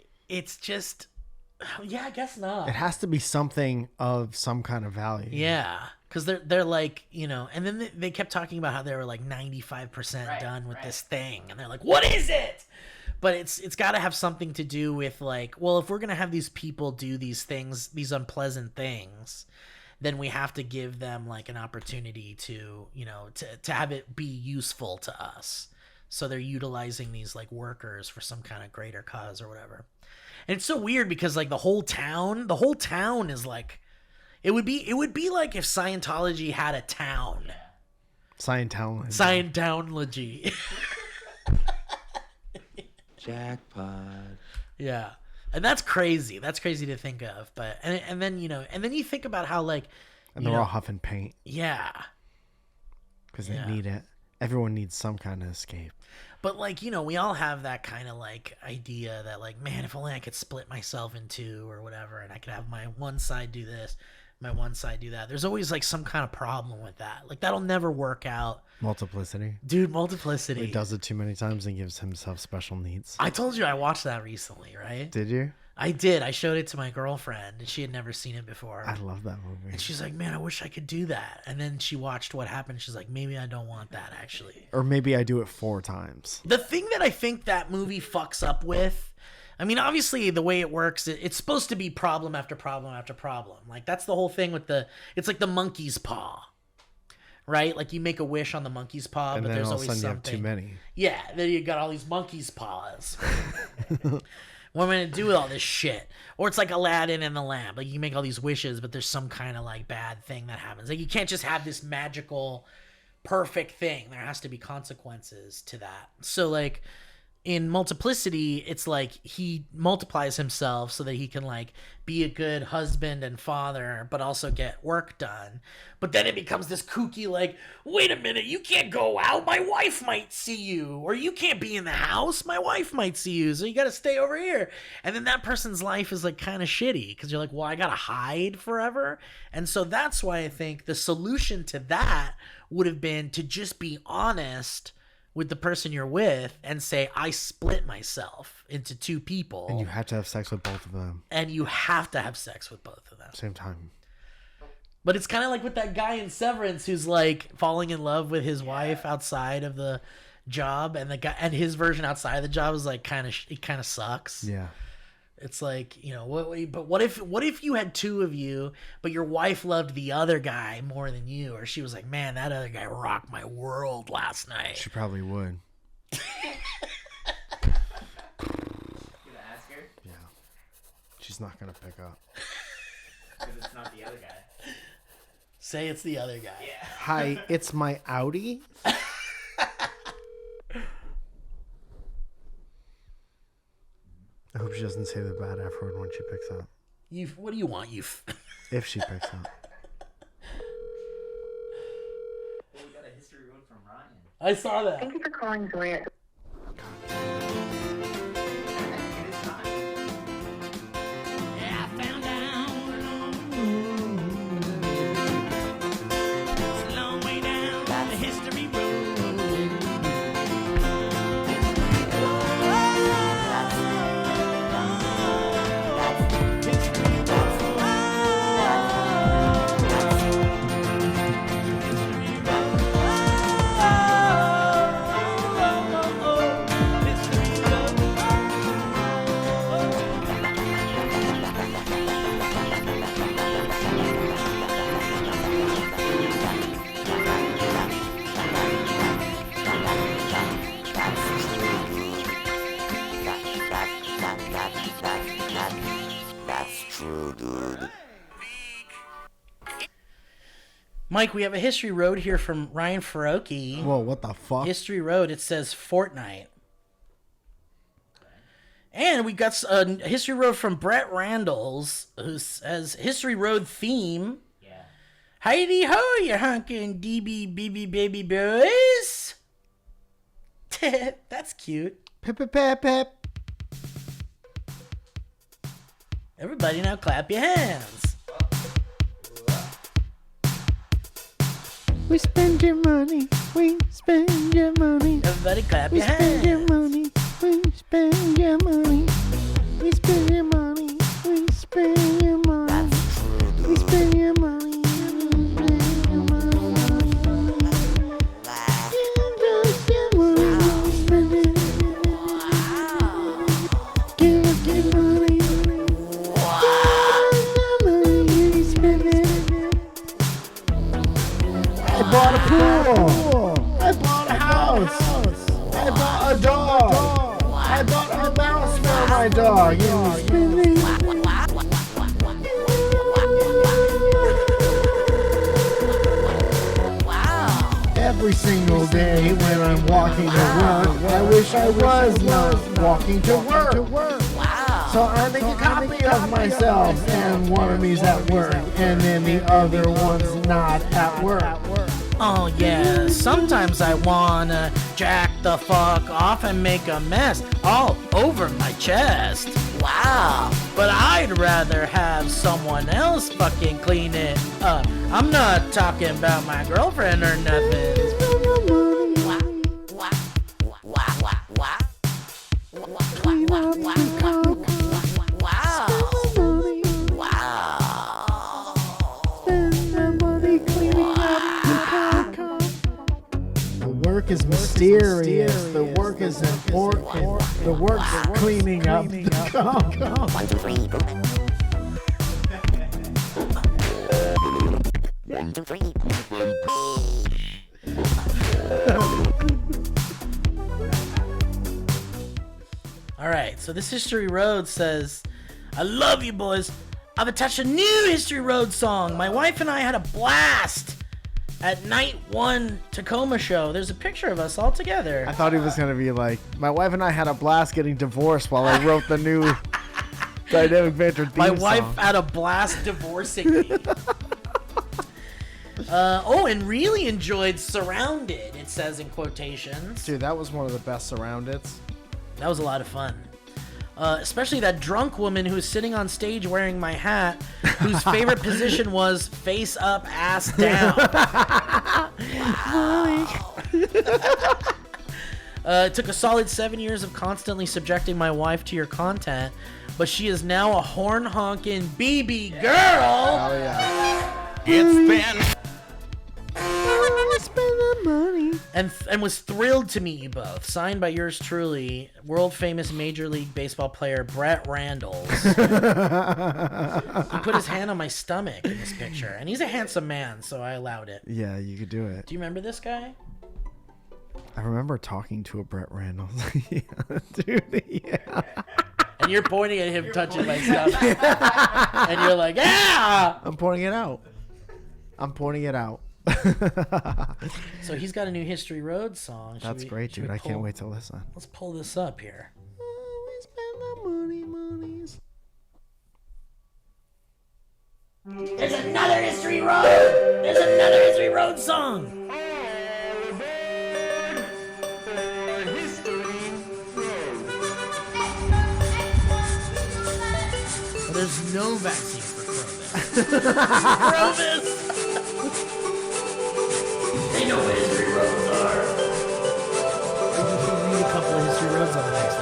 yeah, I guess not. It has to be something of some kind of value. Yeah, because they're like, you know, and then they kept talking about how they were like 95% done with this thing, and they're like, what is it? But it's got to have something to do with like, well, if we're gonna have these people do these things, these unpleasant things, then we have to give them like an opportunity to, you know, to have it be useful to us. So they're utilizing these like workers for some kind of greater cause or whatever. And it's so weird because like the whole town is like, it would be like if Scientology had a town. Scientology. Jackpot. Yeah. And that's crazy. That's crazy to think of. But and then, you know, and then you think about how like, And they're all huffing paint yeah. because they need it. Everyone needs some kind of escape. But like, you know, we all have that kind of like idea that like, man, if only I could split myself in two or whatever, and I could have my one side do this, my one side do that. There's always like some kind of problem with that. Like that'll never work out. Multiplicity. Dude, multiplicity. He does it too many times and gives himself special needs. I told you I watched that recently, right? Did you? I did. I showed it to my girlfriend, and she had never seen it before. I love that movie. And she's like, man, I wish I could do that. And then she watched what happened. She's like, maybe I don't want that, actually. Or maybe I do it 4 times. The thing that I think that movie fucks up with, I mean, obviously, the way it works, it's supposed to be problem after problem after problem. Like, that's the whole thing with it's like the monkey's paw, right? Like, you make a wish on the monkey's paw, And but then there's all of a always sudden you have something. too many. Yeah, then you got all these monkey's paws. What am I gonna do with all this shit? Or it's like Aladdin and the lamp. Like, you can make all these wishes, but there's some kind of like bad thing that happens. Like, you can't just have this magical, perfect thing. There has to be consequences to that. So like in Multiplicity, it's like he multiplies himself so that he can like be a good husband and father, but also get work done. But then it becomes this kooky like, wait a minute, you can't go out, my wife might see you. Or you can't be in the house, my wife might see you, so you gotta stay over here. And then that person's life is like kind of shitty because you're like, well, I gotta hide forever. And so that's why I think the solution to that would have been to just be honest with the person you're with and say, I split myself into 2 people. And you have to have sex with both of them. And you have to have sex with both of them. Same time. But it's kind of like with that guy in Severance who's like falling in love with his wife outside of the job, and the guy and his version outside of the job is like it kind of sucks. Yeah. It's like, you know, what if you had 2 of you, but your wife loved the other guy more than you, or she was like, man, that other guy rocked my world last night. She probably would. You gonna ask her? Yeah. She's not going to pick up. Because it's not the other guy. Say it's the other guy. Yeah. Hi, it's my Audi. I hope she doesn't say the bad F word when she picks up. What do you want, If she picks up. Well, we got a history road from Ryan. I saw that. Thank you for calling Zoya. It is time. That's true, dude. Mike, we have a History Road here from Ryan Faroki. Whoa, what the fuck? History Road, it says Fortnite. And we got a History Road from Brett Randalls, who says History Road theme. Yeah. Heidi ho, you honkin' DB BB baby boys. That's cute. Pip, pip, pip, pip. Everybody now clap your hands. We spend your money. We spend your money. Everybody clap We your spend your hands. money. We spend your money. We spend your money. We spend your money. We spend your money. I bought a pool. I bought a house. I bought a dog. I bought a mouse for my dog. Every single day when I'm walking to work, I wish I was not walking to work. So I make a copy of myself, and one of me's at work, and then the other one's not at work. Oh yeah, sometimes I wanna jack the fuck off and make a mess all over my chest. Wow. But I'd rather have someone else fucking clean it up. I'm not talking about my girlfriend or nothing. The work is mysterious. The work is important. The work is cleaning up the cum. 1, 2, 3, boom. 1, 2, 3. All right, so this History Road says, I love you boys. I've attached a new History Road song. My wife and I had a blast at Night 1 Tacoma show. There's a picture of us all together. I thought he was going to be like, my wife and I had a blast getting divorced while I wrote the new Dynamic Banter theme My wife song. had a blast divorcing me. And really enjoyed Surrounded, it says in quotations. Dude, that was one of the best surroundeds. That was a lot of fun. Especially that drunk woman who was sitting on stage wearing my hat, whose favorite position was face up, ass down. It took a solid 7 years of constantly subjecting my wife to your content, but she is now a horn honking BB girl. Oh, yeah. It's been And was thrilled to meet you both. Signed by yours truly, world famous Major League Baseball player Brett Randalls. He put his hand on my stomach in this picture, and he's a handsome man, so I allowed it. Yeah, you could do it. Do you remember this guy? I remember talking to a Brett Randalls. Yeah, dude, yeah. And you're pointing at him touching my stomach, and you're like, "Yeah!" I'm pointing it out. So he's got a new History Road song. That's great, dude. I can't wait to listen. Let's pull this up here. We spend the monies. There's another History Road. There's another History Road song. Well, there's no vaccine for Provis. They know what History Roads are. We'll read a couple of History Roads on the next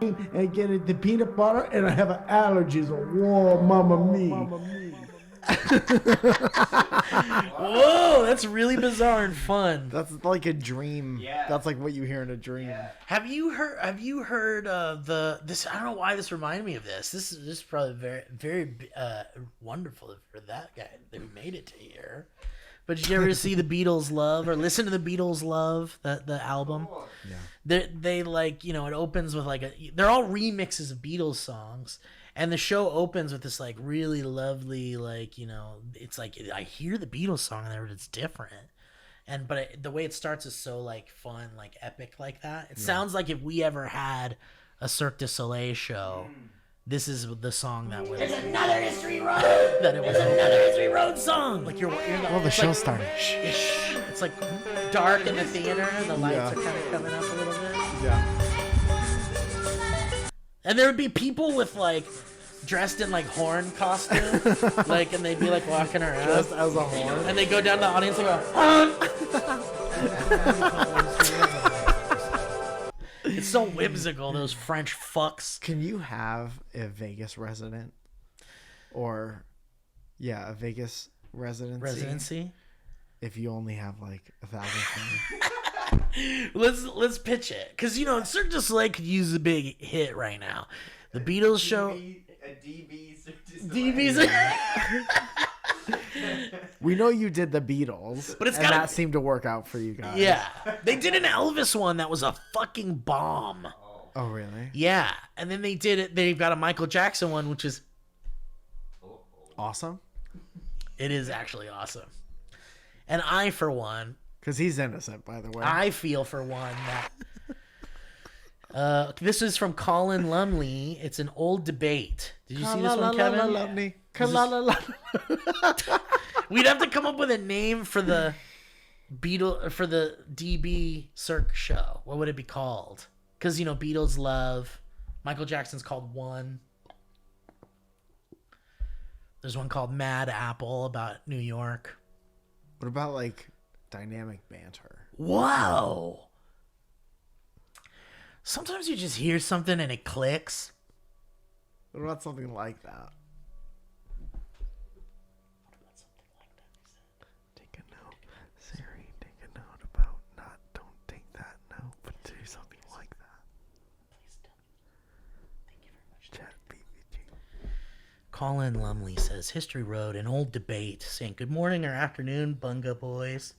episode. And get it the peanut butter, and I have allergies. Whoa, mama me. Whoa, that's really bizarre and fun. That's like a dream. Yeah. That's like what you hear in a dream. Yeah. Have you heard of this? I don't know why this reminded me of this. This is probably very, very wonderful for that guy who made it to here. But did you ever see the Beatles Love or listen to the Beatles Love, the album? Yeah. They like, you know, it opens with like they're all remixes of Beatles songs. And the show opens with this like really lovely, like, you know, it's like I hear the Beatles song and it's different. But the way it starts is so like fun, like epic like that. It sounds like if we ever had a Cirque du Soleil show, this is the song that was. There's another History Road. That it was another History Road song. Like you're The show started. It's like dark in the theater. The lights are kind of coming up a little bit. Yeah. And there would be people with like dressed in like horn costumes, like, and they'd be like walking around Just as a horn. and they go down to the audience and go, "Honk." It's so whimsical, those French fucks. Can you have a Vegas resident? Or, a Vegas Residency? If you only have like 1,000 fans. Let's pitch it, because you know Cirque du Soleil could use a big hit right now. The Beatles show. A DB. DB's. We know you did the Beatles, But it's and gotta- that seemed to work out for you guys. Yeah, they did an Elvis one that was a fucking bomb. Oh, really? Yeah, and then they did it. They've got a Michael Jackson one, which is Awesome. it is actually awesome. And I, for one, Because he's innocent, by the way. I feel for one that this is from Colin Lumley. It's an old debate. Did you see this one, Kevin? We'd have to come up with a name for the DB Cirque show. What would it be called? Because you know Beatles Love, Michael Jackson's called One. There's one called Mad Apple about New York. What about like dynamic banter? Whoa! Sometimes you just hear something and it clicks. What about something like that? Take a note, Siri. Take a note about not. Don't take that note, but do something like that. Please don't. Thank you very much. Chat BBG. Colin Lumley says, History Road, an old debate, saying good morning or afternoon, Bunga boys.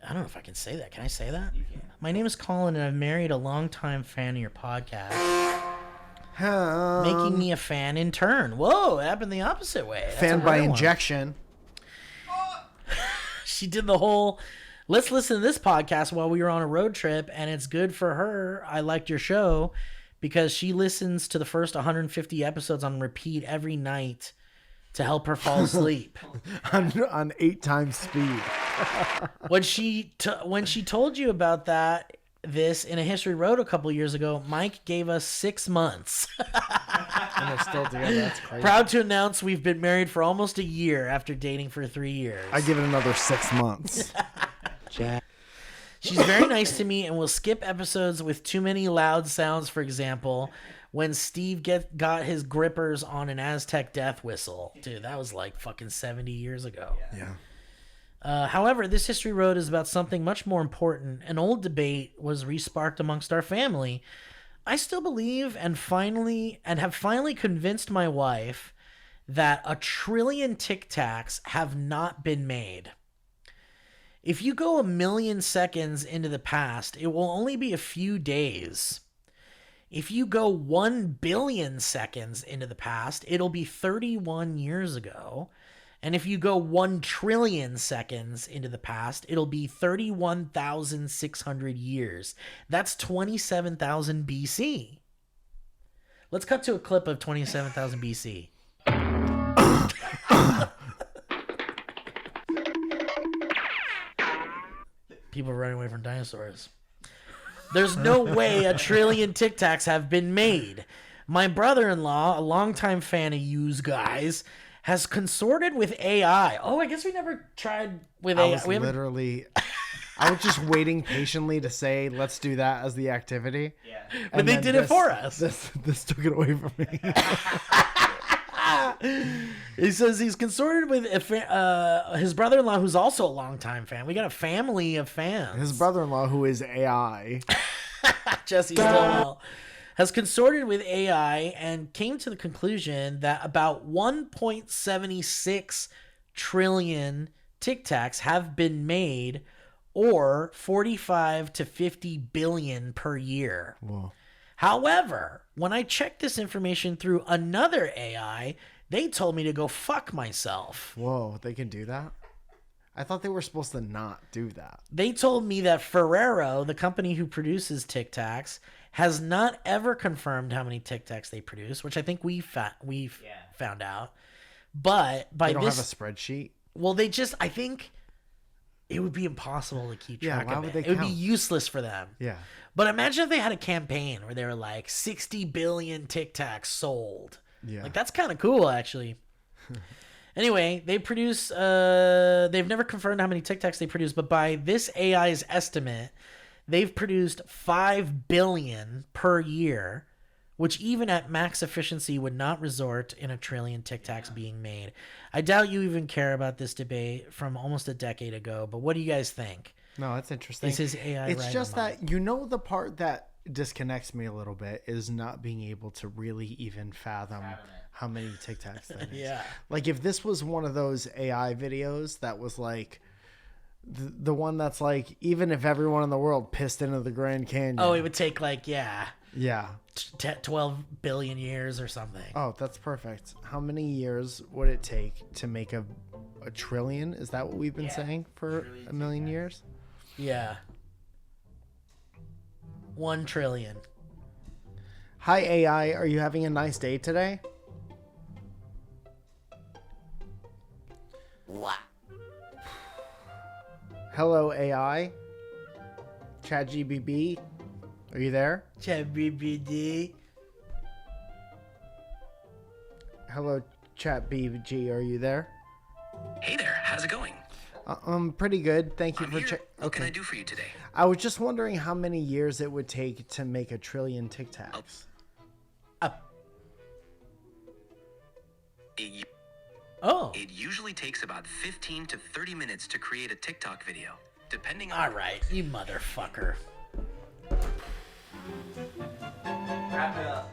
I don't know if I can say that. Can I say that? My name is Colin, and I've married a longtime fan of your podcast, making me a fan in turn. Whoa, it happened the opposite way. That's Fan a by rare one. injection. She did the whole, let's listen to this podcast while we were on a road trip, and it's good for her. I liked your show because she listens to the first 150 episodes on repeat every night to help her fall asleep. on 8 times speed. When she told you about this in a History Road a couple years ago, Mike gave us 6 months. And they're still together. That's crazy. Proud to announce we've been married for almost a year after dating for 3 years. I give it another 6 months. She's very nice to me and will skip episodes with too many loud sounds, for example, when Steve got his grippers on an Aztec death whistle. Dude, that was like fucking 70 years ago. Yeah. However, this History Road is about something much more important. An old debate was resparked amongst our family. I still believe and have finally convinced my wife that 1 trillion Tic Tacs have not been made. If you go 1 million seconds into the past, it will only be a few days. If you go 1 billion seconds into the past, it'll be 31 years ago. And if you go 1 trillion seconds into the past, it'll be 31,600 years. That's 27,000 BC. Let's cut to a clip of 27,000 BC. People running away from dinosaurs. There's no way 1 trillion Tic Tacs have been made. My brother-in-law, a longtime fan of yous guys, has consorted with AI. Oh, I guess we never tried with AI. I was just waiting patiently to say, let's do that as the activity. Yeah. But And they then did it for us. This took it away from me. He says he's consorted with his brother-in-law, who's also a longtime fan. We got a family of fans. His brother-in-law, who is AI. Jesse Stillwell, has consorted with AI and came to the conclusion that about 1.76 trillion Tic Tacs have been made, or 45 to 50 billion per year. Whoa. However, when I checked this information through another AI, they told me to go fuck myself. Whoa, they can do that? I thought they were supposed to not do that. They told me that Ferrero, the company who produces Tic Tacs, has not ever confirmed how many Tic Tacs they produce, which I think we found out. But by They don't this, have a spreadsheet? well, I think it would be impossible to keep Yeah, track why of would it. they It would be count? useless for them. Yeah. But imagine if they had a campaign where they were like 60 billion Tic Tacs sold. Yeah. Like, that's kind of cool, actually. Anyway, they produce, they've never confirmed how many Tic Tacs they produce, but by this AI's estimate, they've produced 5 billion per year, which even at max efficiency would not result in a trillion Tic Tacs being made. I doubt you even care about this debate from almost a decade ago, but what do you guys think? No, that's interesting. Is his AI It's right just or not? that, the part that disconnects me a little bit is not being able to really even fathom how many Tic Tacs that is. Yeah. Like, if this was one of those AI videos that was like the one that's like, even if everyone in the world pissed into the Grand Canyon. Oh, it would take like, Yeah. 12 billion years or something. Oh, that's perfect. How many years would it take to make a trillion? Is that what we've been saying for a million years? Yeah. 1 trillion. Hi, AI. Are you having a nice day today? What? Hello, AI. ChatGPT. Are you there? ChatGPT. Hello, ChatGPT. Are you there? Hey there, how's it going? Pretty good. Thank you I'm for here. checking. What can I do for you today? I was just wondering how many years it would take to make a trillion Tic Tacs. It usually takes about 15 to 30 minutes to create a TikTok video, depending on... All right, you motherfucker. Wrap it up.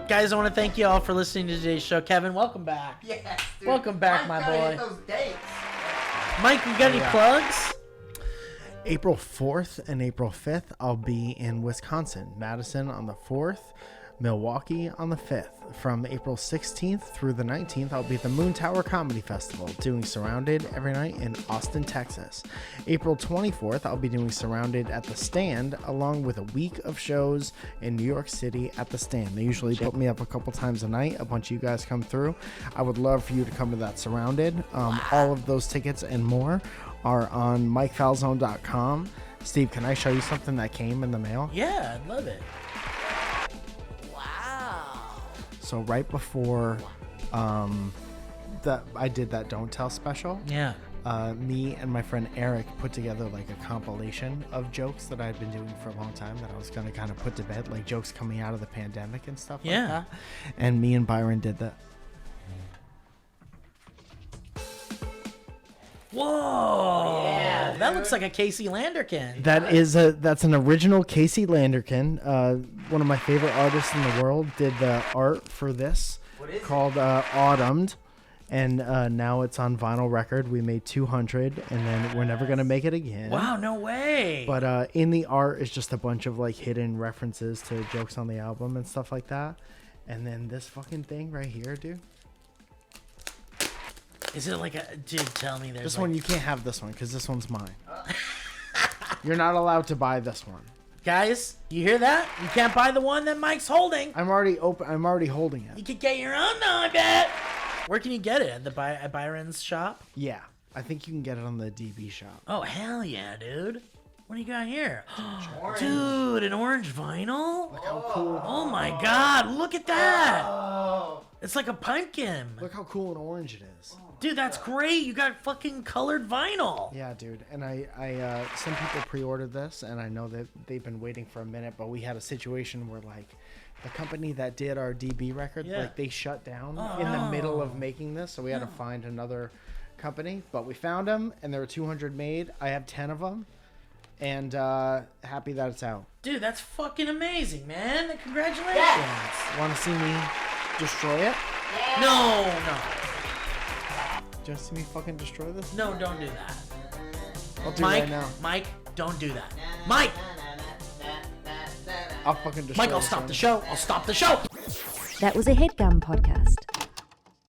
Guys, I want to thank you all for listening to today's show. Kevin, welcome back. Yes, dude. Welcome back, my Mike, gotta boy. hit those dates. Mike, you got any plugs? April 4th and April 5th, I'll be in Wisconsin. Madison on the 4th, Milwaukee on the 5th. From April 16th through the 19th, I'll be at the Moon Tower Comedy Festival, doing Surrounded every night in Austin, Texas. April 24th, I'll be doing Surrounded at the Stand, along with a week of shows in New York City at the Stand. They usually put me up a couple times a night. A bunch of you guys come through. I would love for you to come to that Surrounded. All of those tickets and more are on MikeFalzone.com. Steve, can I show you something that came in the mail? Yeah, I'd love it. So right before I did that Don't Tell special, Yeah. me and my friend Eric put together like a compilation of jokes that I had been doing for a long time that I was going to kind of put to bed, like jokes coming out of the pandemic and stuff like Yeah. that. And me and Byron did that. Whoa. Yeah, that looks like a Casey Landerkin. That's an original Casey Landerkin. One of my favorite artists in the world did the art for this called Autumned, and now it's on vinyl record. We made 200, and then we're never gonna make it again. Wow, no way. But in the art is just a bunch of like hidden references to jokes on the album and stuff like that. And then this fucking thing right here, dude. Is it like a... Dude, tell me there's This like... one, you can't have this one because this one's mine. You're not allowed to buy this one. Guys, you hear that? You can't buy the one that Mike's holding. I'm already holding it. You could get your own though, I bet. Where can you get it? At Byron's shop? Yeah, I think you can get it on the DB shop. Oh, hell yeah, dude. What do you got here? Dude, an orange vinyl? Look how cool. Oh my god, look at that. It's like a pumpkin. Look how cool and orange it is. Dude, that's great. You got fucking colored vinyl. Yeah, dude. And I some people pre-ordered this, and I know that they've been waiting for a minute, but we had a situation where like the company that did our DB record, Yeah. like they shut down in the middle of making this, so we had to find another company. But we found them, and there were 200 made. I have 10 of them, and happy that it's out. Dude, that's fucking amazing, man. Congratulations. Want to see me destroy it? No. Do you want to see me fucking destroy this? No, don't do that. I'll do it Mike, right now. Mike, don't do that. Mike! I'll fucking destroy Mike, I'll this stop right the now. show. I'll stop the show! That was a headgum podcast.